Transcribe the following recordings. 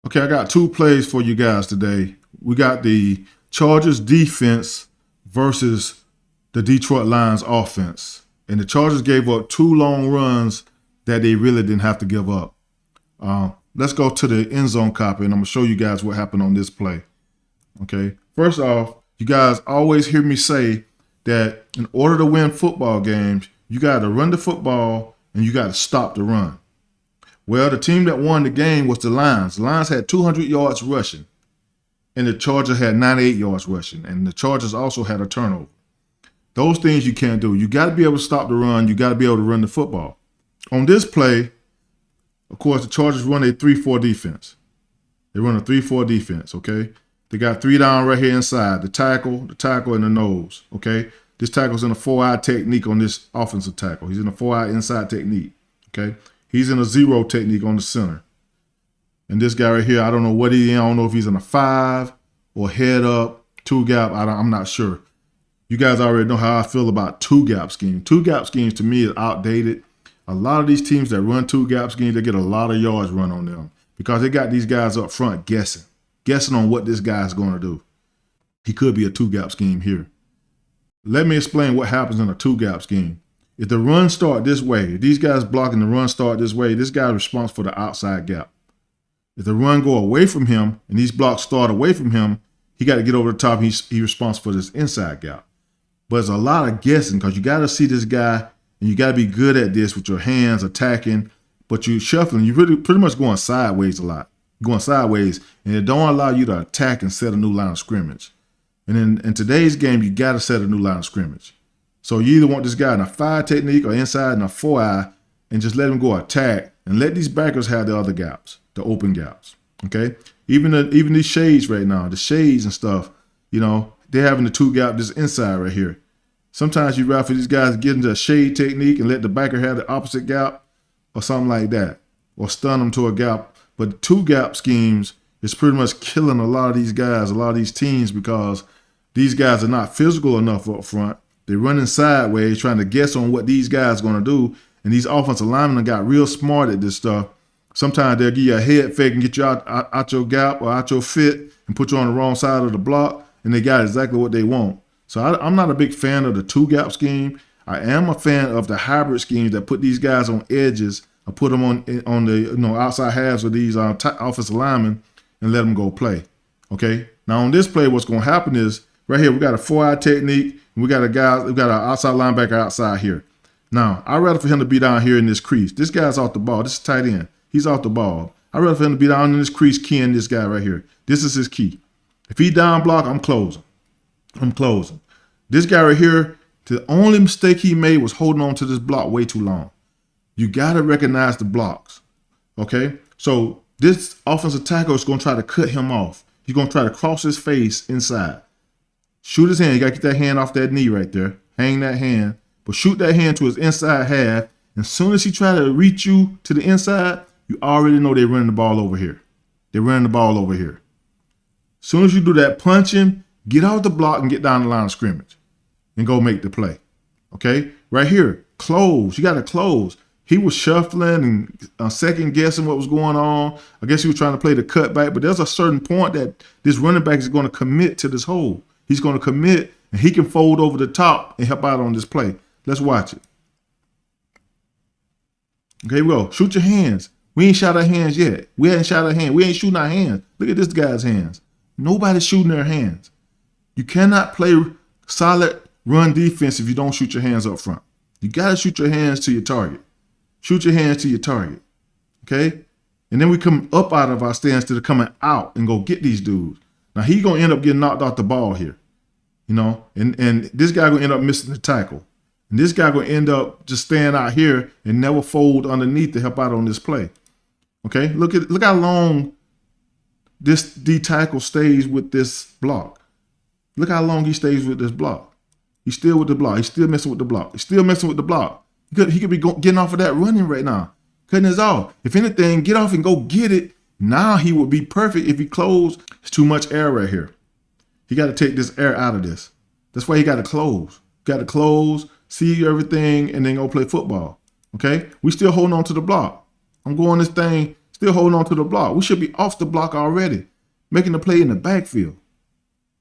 Okay, I got two plays for you guys today. We got the Chargers defense versus the Detroit Lions offense. And the Chargers gave up two long runs that they really didn't have to give up. Let's go to the end zone copy, and I'm going to show you guys what happened on this play. Okay, first off, you guys always hear me say that in order to win football games, you got to run the football and you got to stop the run. Well, the team that won the game was the Lions. The Lions had 200 yards rushing, and the Chargers had 98 yards rushing, and the Chargers also had a turnover. Those things you can't do. You got to be able to stop the run. You got to be able to run the football. On this play, of course, the Chargers run a 3-4 defense. They run a 3-4 defense, okay? They got three down right here inside, the tackle, and the nose, okay? This tackle's in a 4-eye technique on this offensive tackle. He's in a 4-eye inside technique, okay? He's in a 0 technique on the center. And this guy right here, I don't know what he's in. I don't know if he's in a 5 or head up, 2-gap. I'm not sure. You guys already know how I feel about 2-gap schemes. 2-gap schemes to me is outdated. A lot of these teams that run 2-gap schemes, they get a lot of yards run on them because they got these guys up front guessing on what this guy's going to do. He could be a 2-gap scheme here. Let me explain what happens in a 2-gap scheme. If the run start this way, if these guys blocking the run start this way, this guy's responsible for the outside gap. If the run go away from him and these blocks start away from him, he got to get over the top. He's responsible for this inside gap. But it's a lot of guessing because you got to see this guy and you got to be good at this with your hands attacking, but you're shuffling. You're pretty much going sideways a lot. You're going sideways, and it don't allow you to attack and set a new line of scrimmage. And in today's game, you got to set a new line of scrimmage. So you either want this guy in a 5 technique or inside in a 4-eye and just let him go attack and let these backers have the other gaps, the open gaps, okay? Even these shades right now, the shades and stuff, you know, they're having the 2-gap this inside right here. Sometimes you'd rather for these guys to get into a shade technique and let the backer have the opposite gap or something like that, or stun them to a gap. But 2-gap schemes is pretty much killing a lot of these guys, a lot of these teams, because these guys are not physical enough up front. They're running sideways, trying to guess on what these guys are going to do. And these offensive linemen got real smart at this stuff. Sometimes they'll give you a head fake and get you out your gap or out your fit and put you on the wrong side of the block, and they got exactly what they want. So I'm not a big fan of the 2-gap scheme. I am a fan of the hybrid schemes that put these guys on edges or put them on the outside halves of these offensive linemen and let them go play. Okay. Now on this play, what's going to happen is right here we got a 4-eye technique. And we got an outside linebacker outside here. Now I'd rather for him to be down here in this crease. This guy's off the ball. This is tight end. He's off the ball. I'd rather for him to be down in this crease, keying this guy right here. This is his key. If he down block, I'm closing. This guy right here, the only mistake he made was holding on to this block way too long. You got to recognize the blocks, okay? So this offensive tackle is going to try to cut him off. He's going to try to cross his face inside. Shoot his hand. You got to get that hand off that knee right there. Hang that hand. But shoot that hand to his inside half. And as soon as he try to reach you to the inside, you already know they're running the ball over here. As soon as you do that, punch him, get out the block and get down the line of scrimmage and go make the play. Okay? Right here, close. You got to close. He was shuffling and second guessing what was going on. I guess he was trying to play the cutback, but there's a certain point that this running back is going to commit to this hole. He's going to commit, and he can fold over the top and help out on this play. Let's watch it. Okay, well, shoot your hands. We ain't shot our hands yet. We hadn't shot our hands. We ain't shooting our hands. Look at this guy's hands. Nobody's shooting their hands. You cannot play solid run defense if you don't shoot your hands up front. You got to shoot your hands to your target. Shoot your hands to your target. Okay? And then we come up out of our stance to coming out and go get these dudes. Now, he's going to end up getting knocked off the ball here. You know? And this guy going to end up missing the tackle. And this guy going to end up just staying out here and never fold underneath to help out on this play. Okay? Look how long this D tackle stays with this block. Look how long he stays with this block. He's still with the block. He's still messing with the block. He could be getting off of that running right now. Cutting his off. If anything, get off and go get it. Now he would be perfect if he closed. It's too much air right here. He got to take this air out of this. That's why he got to close. Got to close, see everything, and then go play football. Okay? We still holding on to the block. I'm going this thing Still holding on to the block. We should be off the block already, making the play in the backfield.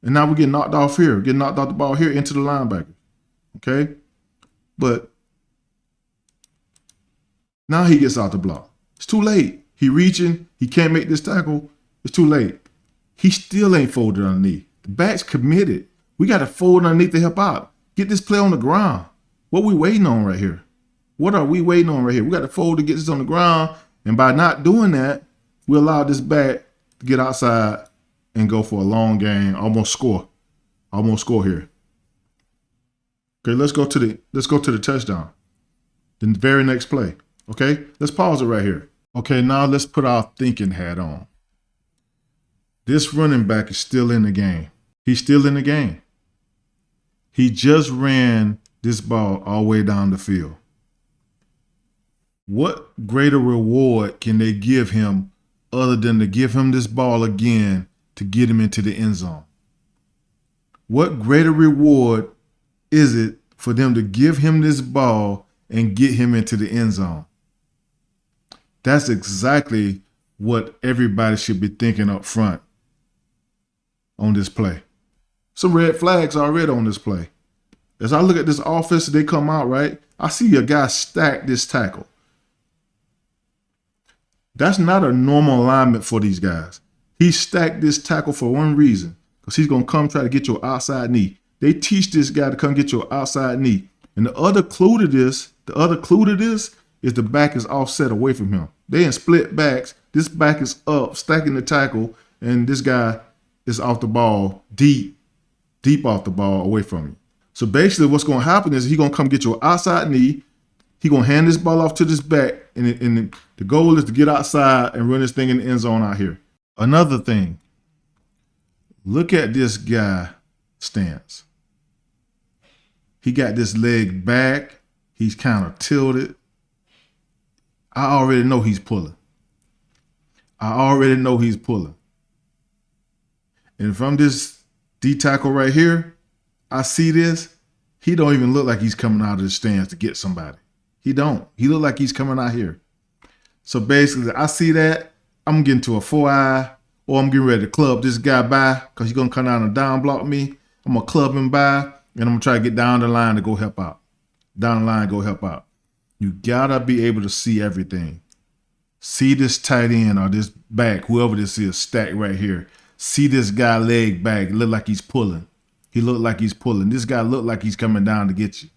And now we're getting knocked off here, getting knocked off the ball here into the linebacker. Okay? But now he gets out the block. It's too late. He reaching. He can't make this tackle. It's too late. He still ain't folded underneath. The back's committed. We got to fold underneath to help out. Get this play on the ground. What we waiting on right here? What are we waiting on right here? We got to fold to get this on the ground. And by not doing that, we allow this back to get outside and go for a long game. Almost score here. Okay, let's go to the touchdown. The very next play. Okay, let's pause it right here. Okay, now let's put our thinking hat on. This running back is still in the game. He's still in the game. He just ran this ball all the way down the field. What greater reward can they give him other than to give him this ball again to get him into the end zone? What greater reward is it for them to give him this ball and get him into the end zone? That's exactly what everybody should be thinking up front on this play. Some red flags already on this play. As I look at this offense, they come out, right? I see a guy stack this tackle. That's not a normal alignment for these guys. He stacked this tackle for one reason, because he's going to come try to get your outside knee. They teach this guy to come get your outside knee. And the other clue to this is the back is offset away from him. They in split backs. This back is up, stacking the tackle, and this guy is off the ball, deep off the ball away from you. So basically what's going to happen is he's going to come get your outside knee. He's going to hand this ball off to this back, and the goal is to get outside and run this thing in the end zone out here. Another thing, look at this guy stance. He got this leg back. He's kind of tilted. I already know he's pulling. And from this D tackle right here, I see this. He don't even look like he's coming out of the stands to get somebody. He don't. He look like he's coming out here. So basically, I see that. I'm getting to a 4-eye, or I'm getting ready to club this guy by because he's going to come down and down block me. I'm going to club him by, and I'm going to try to get down the line to go help out. You got to be able to see everything. See this tight end or this back, whoever this is, stacked right here. See this guy leg back, look like he's pulling. This guy look like he's coming down to get you.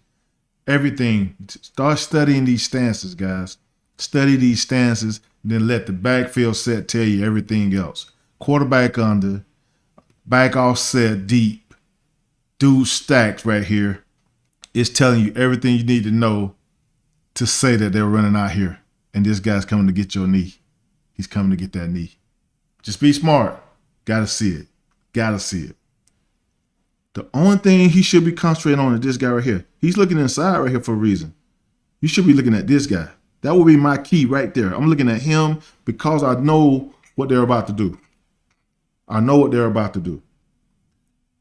Everything. Start studying these stances, guys. Study these stances, then let the backfield set tell you everything else. Quarterback under, back offset deep, dude stacked right here. It's telling you everything you need to know to say that they're running out here. And this guy's coming to get your knee. He's coming to get that knee. Just be smart. Gotta see it. The only thing he should be concentrating on is this guy right here. He's looking inside right here for a reason. You should be looking at this guy. That will be my key right there. I'm looking at him because I know what they're about to do.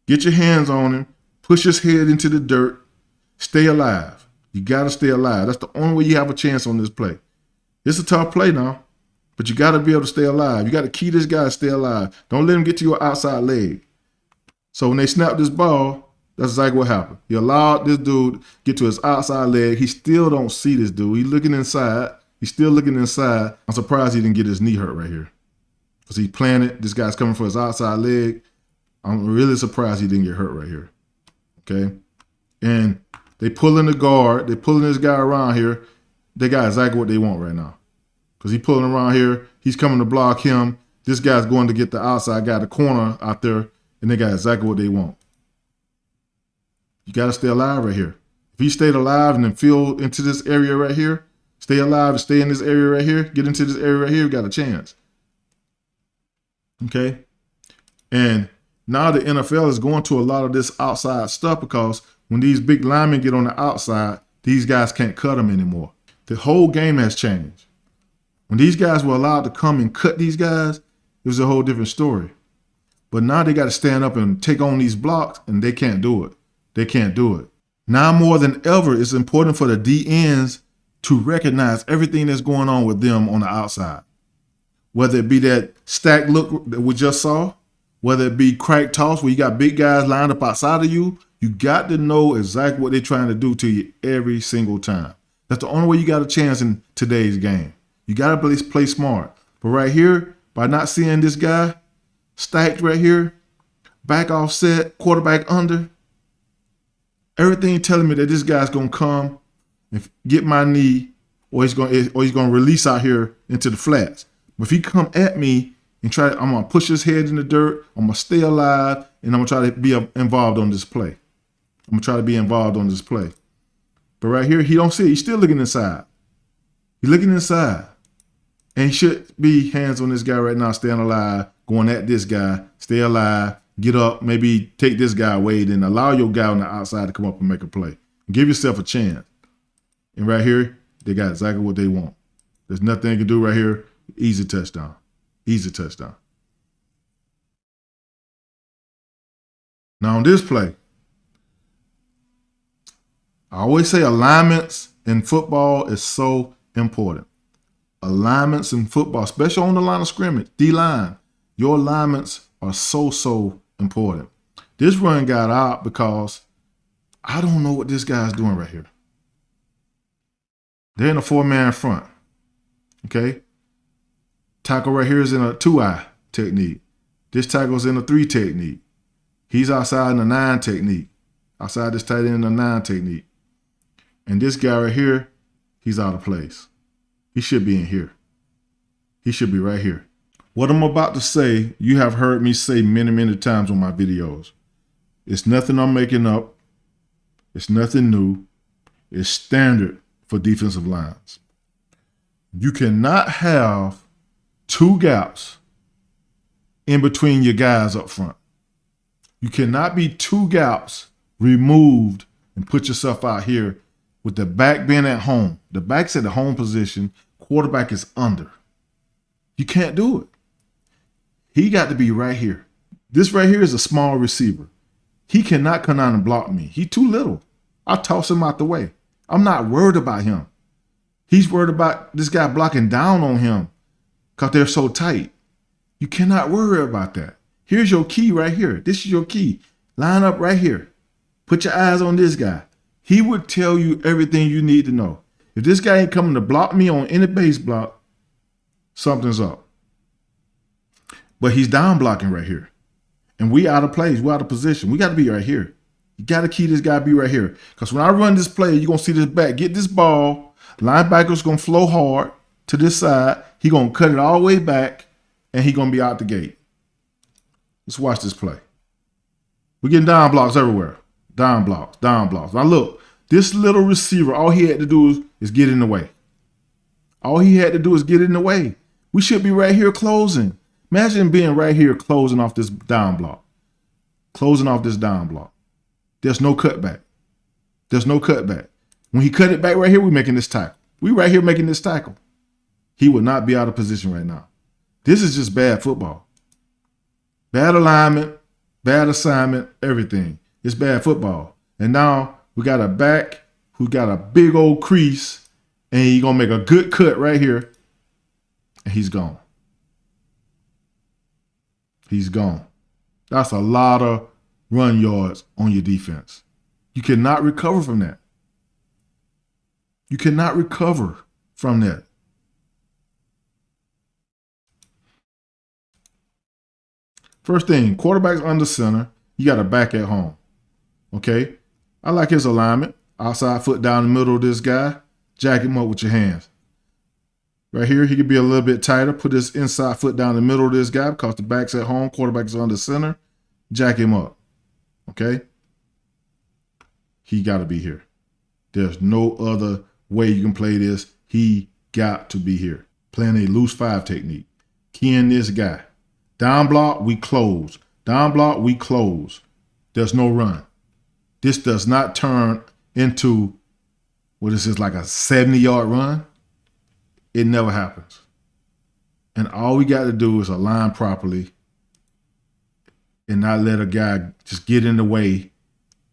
Get your hands on him. Push his head into the dirt. Stay alive. You got to stay alive. That's the only way you have a chance on this play. It's a tough play now, but you got to be able to stay alive. You got to key this guy to stay alive. Don't let him get to your outside leg. So when they snap this ball, that's exactly what happened. He allowed this dude get to his outside leg. He still don't see this dude. He's looking inside. I'm surprised he didn't get his knee hurt right here. Because he planted. This guy's coming for his outside leg. I'm really surprised he didn't get hurt right here. Okay? And they pulling the guard. They pulling this guy around here. They got exactly what they want right now. Because he's pulling around here. He's coming to block him. This guy's going to get the outside guy, the corner out there. And they got exactly what they want. You got to stay alive right here. If he stayed alive and then fill into this area right here, stay alive and stay in this area right here, get into this area right here, you got a chance. Okay? And now the NFL is going to a lot of this outside stuff because when these big linemen get on the outside, these guys can't cut them anymore. The whole game has changed. When these guys were allowed to come and cut these guys, it was a whole different story. But now they got to stand up and take on these blocks, and they can't do it. Now more than ever, it's important for the DNs to recognize everything that's going on with them on the outside. whether it be that stack look that we just saw, whether it be crack toss where you got big guys lined up outside of you, you got to know exactly what they're trying to do to you every single time. That's the only way you got a chance in today's game. You got to play smart. But right here, by not seeing this guy stacked right here, back offset, quarterback under, everything telling me that this guy's going to come and get my knee, or he's going to release out here into the flats. But if he come at me and I'm going to push his head in the dirt, I'm going to stay alive, and I'm going to try to be involved on this play. But right here, he don't see it. He's still looking inside. He's looking inside. And he should be hands on this guy right now, staying alive, going at this guy, stay alive, get up, maybe take this guy away, then allow your guy on the outside to come up and make a play. Give yourself a chance. And right here, they got exactly what they want. There's nothing they can do right here. Easy touchdown. Easy touchdown. Now on this play, I always say alignments in football is so important. Alignments in football, especially on the line of scrimmage, D-line, your alignments are so important. This run got out because I don't know what this guy's doing right here. They're in a 4-man front, okay? Tackle right here is in a 2-eye technique. This tackle's in a 3 technique. He's outside in a 9 technique. Outside this tight end in a 9 technique. And this guy right here, he's out of place. He should be in here. He should be right here. What I'm about to say, you have heard me say many times on my videos. It's nothing I'm making up. It's nothing new. It's standard for defensive lines. You cannot have 2 gaps in between your guys up front. You cannot be 2 gaps removed and put yourself out here with the back being at home. The back's at the home position. Quarterback is under. You can't do it. He got to be right here. This right here is a small receiver. He cannot come down and block me. He's too little. I'll toss him out the way. I'm not worried about him. He's worried about this guy blocking down on him because they're so tight. You cannot worry about that. Here's your key right here. This is your key. Line up right here. Put your eyes on this guy. He would tell you everything you need to know. If this guy ain't coming to block me on any base block, something's up. But he's down blocking right here. And we out of place. We out of position. We got to be right here. You got to keep this guy be right here. Because when I run this play, you're going to see this back. Get this ball. Linebacker's going to flow hard to this side. He going to cut it all the way back. And he going to be out the gate. Let's watch this play. We're getting down blocks everywhere. Down blocks, down blocks. Now look, this little receiver, all he had to do is get in the way. All he had to do is get in the way. We should be right here closing. Imagine being right here closing off this down block. Closing off this down block. There's no cutback. There's no cutback. When he cut it back right here, we're making this tackle. We right here making this tackle. He would not be out of position right now. This is just bad football. Bad alignment, bad assignment, everything. It's bad football. And now we got a back who got a big old crease, and he's going to make a good cut right here, and he's gone. He's gone. That's a lot of run yards on your defense. You cannot recover from that. You cannot recover from that. First thing, quarterback's under center. You got a back at home. Okay? I like his alignment. Outside foot down the middle of this guy. Jack him up with your hands. Right here, he could be a little bit tighter. Put his inside foot down the middle of this guy because the back's at home. Quarterback is under center. Jack him up. Okay? He got to be here. There's no other way you can play this. He got to be here. Playing a loose 5 technique. Keying this guy. Down block, we close. Down block, we close. There's no run. This does not turn into, what is this, like a 70-yard run? It never happens. And all we got to do is align properly and not let a guy just get in the way,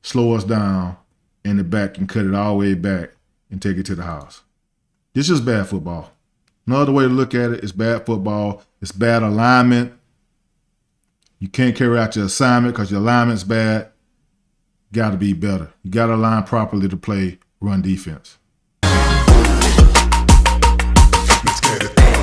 slow us down, and the back can cut it all the way back and take it to the house. This is bad football. Another way to look at it is bad football. It's bad alignment. You can't carry out your assignment because your alignment's bad. Got to be better. You got to align properly to play run defense. Let's get it.